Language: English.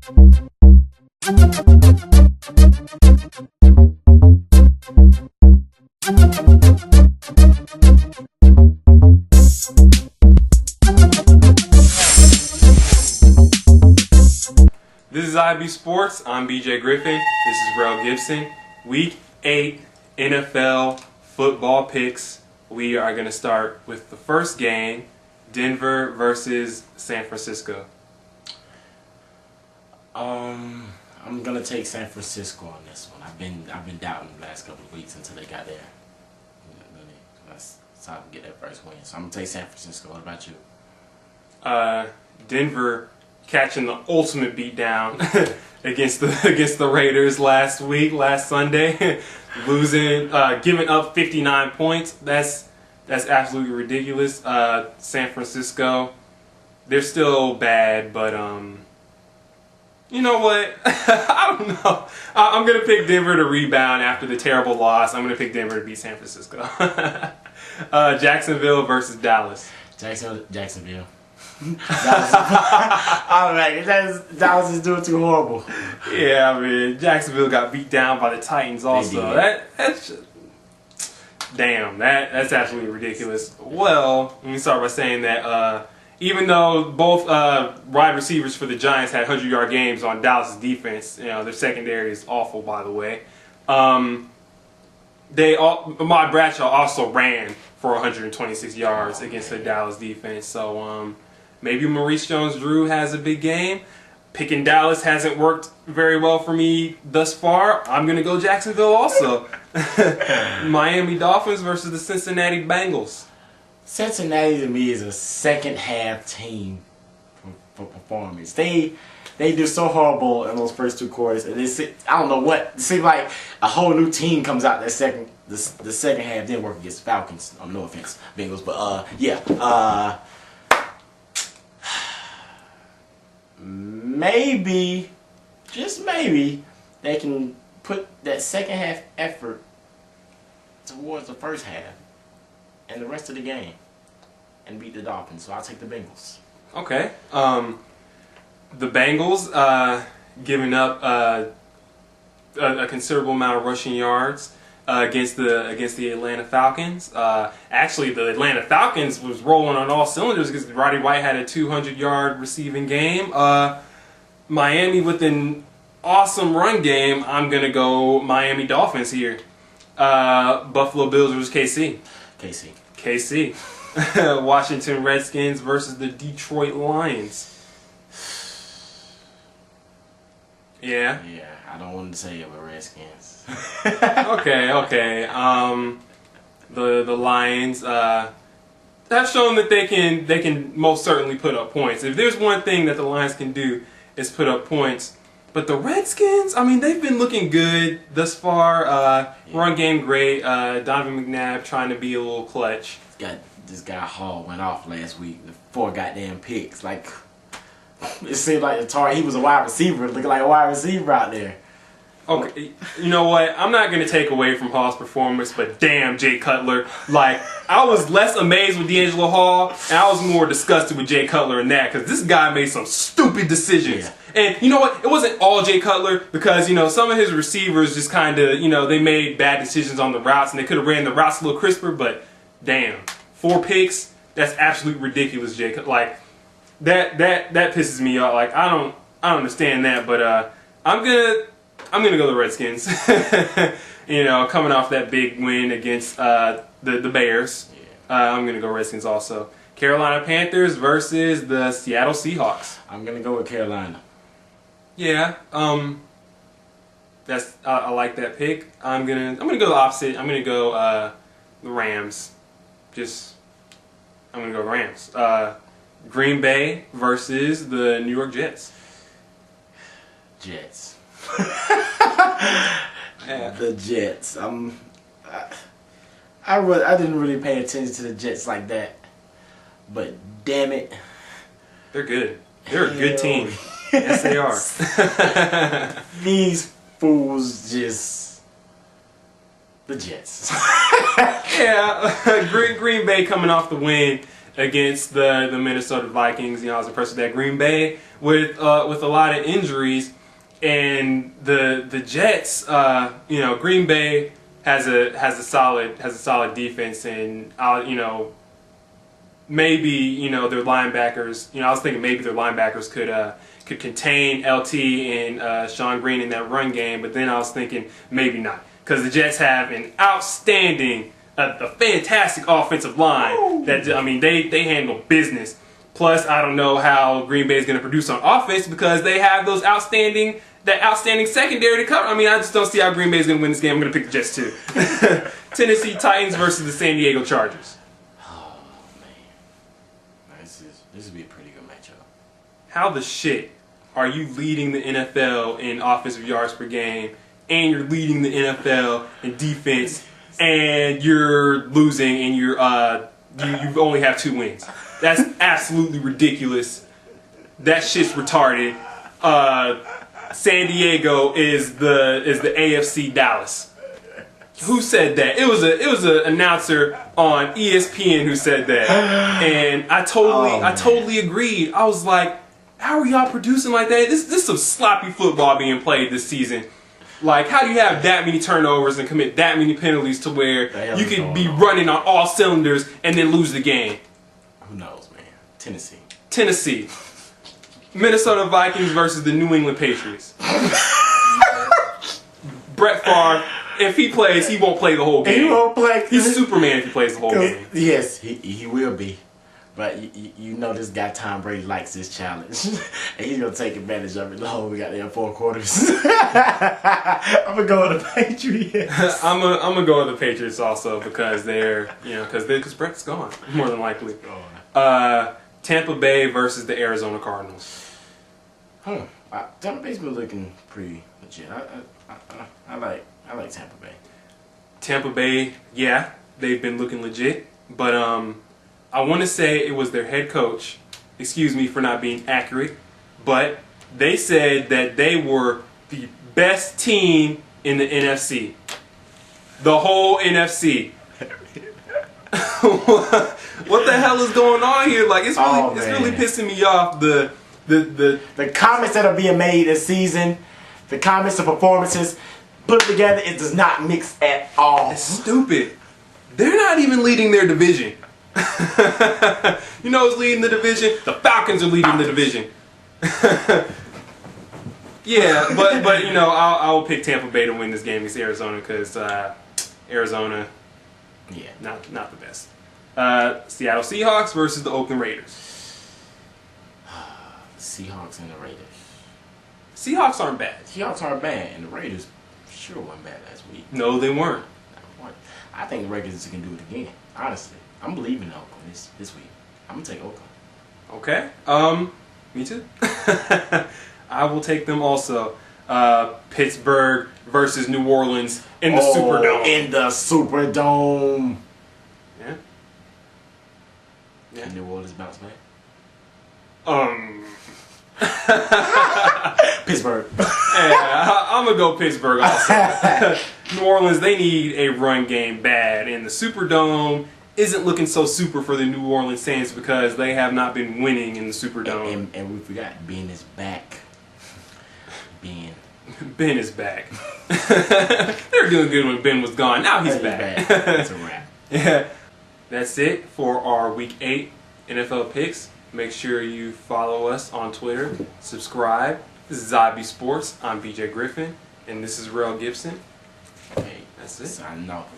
This is IBSports. I'm BJ Griffin. This is Rel Gibson. Week 8 NFL football picks. We are going to start with the first game, Denver versus San Francisco. I'm gonna take San Francisco on this one. I've been doubting the last couple of weeks until they got there. That's how I can get that first win. So I'm gonna take San Francisco. What about you? Denver catching the ultimate beatdown against the Raiders last Sunday, losing, giving up 59 points. That's absolutely ridiculous. San Francisco, they're still bad, but you know what? I don't know. I'm going to pick Denver to rebound after the terrible loss. I'm going to pick Denver to beat San Francisco. Jacksonville versus Dallas. Jacksonville. Dallas is doing too horrible. Yeah, I mean, Jacksonville got beat down by the Titans also. That's absolutely ridiculous. Well, let me start by saying that even though both wide receivers for the Giants had 100-yard games on Dallas' defense, their secondary is awful, by the way. Ahmad Bradshaw also ran for 126 yards against the Dallas defense. So maybe Maurice Jones-Drew has a big game. Picking Dallas hasn't worked very well for me thus far. I'm going to go Jacksonville also. Miami Dolphins versus the Cincinnati Bengals. Cincinnati to me is a second half team for performance. They do so horrible in those first two quarters, and I don't know what. It seems like a whole new team comes out the second half. Didn't work against Falcons. No offense, Bengals, but yeah. Maybe, just maybe, they can put that second half effort towards the first half and the rest of the game and beat the Dolphins. So I'll take the Bengals. Okay. The Bengals giving up a considerable amount of rushing yards against the Atlanta Falcons. Actually, the Atlanta Falcons was rolling on all cylinders because Roddy White had a 200-yard receiving game. Miami with an awesome run game. I'm going to go Miami Dolphins here. Buffalo Bills versus KC. Washington Redskins versus the Detroit Lions. Yeah. Yeah, I don't want to say it, but Redskins. Okay. The Lions have shown that they can most certainly put up points. If there's one thing that the Lions can do, is put up points. But the Redskins, I mean, they've been looking good thus far. Run game great. Donovan McNabb trying to be a little clutch. This guy Hall went off last week. The 4 goddamn picks. Like, it seemed like he was a wide receiver, looking like a wide receiver out there. Okay, you know what? I'm not going to take away from Hall's performance, but damn, Jay Cutler. Like, I was less amazed with D'Angelo Hall, and I was more disgusted with Jay Cutler in that, because this guy made some stupid decisions. Yeah. And you know what? It wasn't all Jay Cutler, because, some of his receivers just kind of, they made bad decisions on the routes, and they could have ran the routes a little crisper, but damn, 4 picks, that's absolutely ridiculous, Jay Cutler. Like, that pisses me off. Like, I don't understand that, but I'm gonna go the Redskins. Coming off that big win against the Bears. Yeah. I'm gonna go Redskins also. Carolina Panthers versus the Seattle Seahawks. I'm gonna go with Carolina. Yeah. I like that pick. I'm gonna go the opposite. I'm gonna go the Rams. I'm gonna go Rams. Green Bay versus the New York Jets. Jets. Yeah. The Jets. I didn't really pay attention to the Jets like that, but damn it, they're good. They're a good team. Yes, they are. These fools just the Jets. Yeah, Green Bay coming off the win against the Minnesota Vikings. You know, I was impressed with that. Green Bay with a lot of injuries, and the Jets. You know, Green Bay has a solid defense, and you know, maybe, you know, their linebackers. You know, I was thinking maybe their linebackers could contain LT and Sean Green in that run game, but then I was thinking maybe not, because the Jets have an outstanding, a fantastic offensive line. That, I mean, they handle business. Plus, I don't know how Green Bay is going to produce on offense, because they have that outstanding secondary to cover. I mean, I just don't see how Green Bay is going to win this game. I'm going to pick the Jets too. Tennessee Titans versus the San Diego Chargers. Oh man, this would be a pretty good matchup. How the shit are you leading the NFL in offensive yards per game, and you're leading the NFL in defense, and you're losing, and you only have 2 wins? That's absolutely ridiculous. That shit's retarded. San Diego is the AFC Dallas. Who said that? It was an announcer on ESPN who said that, and I totally agreed. I was like, how are y'all producing like that? This is some sloppy football being played this season. Like, how do you have that many turnovers and commit that many penalties to where you could be running on all cylinders and then lose the game? Who knows, man? Tennessee. Minnesota Vikings versus the New England Patriots. Brett Favre, if he plays, he won't play the whole game. He won't play. He's Superman if he plays the whole game. Yes, he will be. But you know this guy Tom Brady likes this challenge. And he's going to take advantage of it. Oh, we got there 4 quarters. I'm going to go with the Patriots. I'm gonna go with the Patriots also, because because Brett's gone, more than likely. Tampa Bay versus the Arizona Cardinals. Tampa Bay's been looking pretty legit. I like Tampa Bay. Tampa Bay, yeah, they've been looking legit, but I want to say it was their head coach. Excuse me for not being accurate, but they said that they were the best team in the NFC. The whole NFC. What the hell is going on here? Like, it's really pissing me off. The comments that are being made this season, the comments, the performances put together, it does not mix at all. It's stupid. They're not even leading their division. You know who's leading the division? The Falcons are leading the division. Yeah, but you know, I will pick Tampa Bay to win this game against Arizona, because Arizona, yeah, not the best. Seattle Seahawks versus the Oakland Raiders. The Seahawks and the Raiders. Seahawks aren't bad. Seahawks aren't bad, and the Raiders sure weren't bad last week. No, they weren't. I think the Raiders can do it again. Honestly, I'm believing in Oakland this week. I'm gonna take Oakland. Okay. Me too. I will take them also. Pittsburgh versus New Orleans in the Superdome. In the Superdome. Yeah. Can New Orleans bounce back? Pittsburgh. Yeah, I'm gonna go Pittsburgh also. New Orleans, they need a run game bad, and the Superdome isn't looking so super for the New Orleans Saints, because they have not been winning in the Superdome. And we forgot, Ben is back. Ben is back. They were doing good when Ben was gone. Now he's back. That's a wrap. Yeah. That's it for our Week 8 NFL picks. Make sure you follow us on Twitter. Subscribe. This is IBSports. I'm BJ Griffin. And this is Rel Gibson. Hey, that's it. Signing off.